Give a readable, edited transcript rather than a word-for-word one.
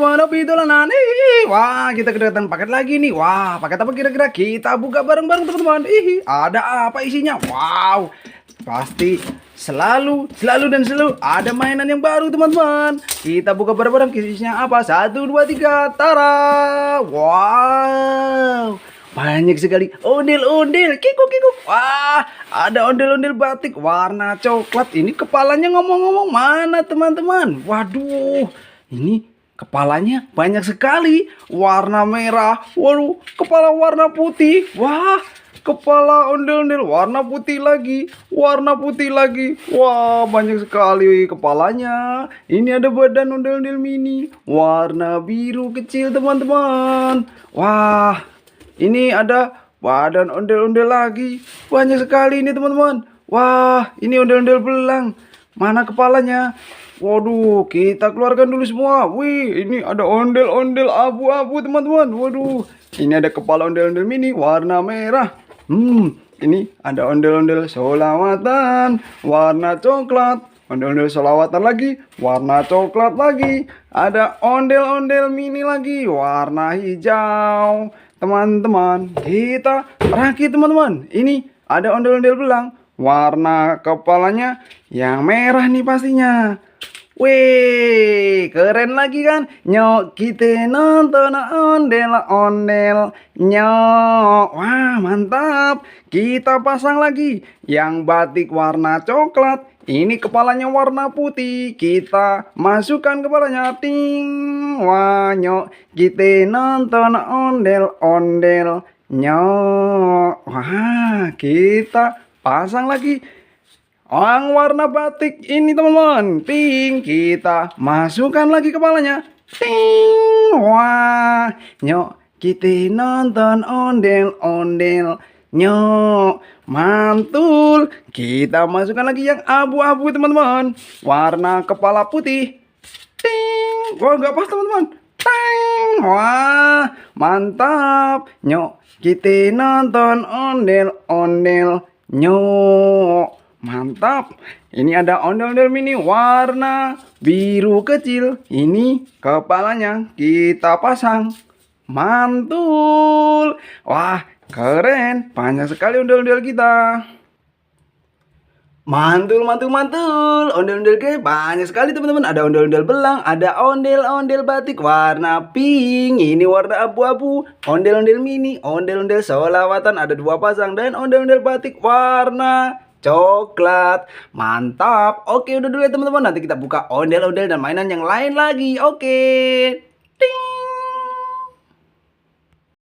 teman-teman. Hobi dolanan. Wah, kita kedatangan paket lagi nih. Wah, paket apa kira-kira? Kita buka bareng-bareng teman-teman. Ada apa isinya? Wow, pasti selalu ada mainan yang baru teman-teman. Kita buka bareng-bareng. Isinya apa? 1, 2, 3. Tara. Wow, banyak sekali ondel-ondel. Kikuk kikuk. Wah, ada ondel-ondel batik warna coklat. Ini kepalanya ngomong-ngomong mana teman-teman? Waduh, ini kepalanya banyak sekali. Warna merah. Waduh, kepala warna putih. Wah, kepala ondel-ondel warna putih lagi. Warna putih lagi. Wah, banyak sekali kepalanya. Ini ada badan ondel-ondel mini. Warna biru kecil teman-teman. Wah, ini ada badan ondel-ondel lagi. Banyak sekali ini teman-teman. Wah, ini ondel-ondel belang. Mana kepalanya? Waduh, kita keluarkan dulu semua. Wih, ini ada ondel-ondel abu-abu teman-teman. Waduh, ini ada kepala ondel-ondel mini warna merah. Ini ada ondel-ondel solawatan warna coklat. Ondel-ondel solawatan lagi warna coklat lagi. Ada ondel-ondel mini lagi warna hijau. Teman-teman, kita rakit teman-teman. Ini ada ondel-ondel belang. Warna kepalanya yang merah nih pastinya. Wih, keren lagi kan? Nyok, kita nonton ondel-ondel. Nyok, wah mantap. Kita pasang lagi yang batik warna coklat. Ini kepalanya warna putih. Kita masukkan kepalanya. Ting. Wah, nyok, kita nonton ondel-ondel. Nyok, wah, kita pasang lagi warna batik ini teman-teman. Ting, kita masukkan lagi kepalanya. Ting, wah, nyok, kita nonton ondel-ondel. Nyok, mantul. Kita masukkan lagi yang abu-abu teman-teman. Warna kepala putih. Ting, wah nggak pas teman-teman. Ting, wah, mantap. Nyok, kita nonton ondel-ondel. Nyok, mantap. Ini ada ondel-ondel mini warna biru kecil. Ini kepalanya kita pasang. Mantul. Wah, keren. Banyak sekali ondel-ondel kita. Mantul. Ondel-ondel kayak banyak sekali teman-teman. Ada ondel-ondel belang, ada ondel-ondel batik warna pink. Ini warna abu-abu. Ondel-ondel mini, ondel-ondel solawatan ada 2 pasang dan ondel-ondel batik warna coklat. Mantap. Oke, udah dulu ya teman-teman. Nanti kita buka ondel-ondel dan mainan yang lain lagi. Oke.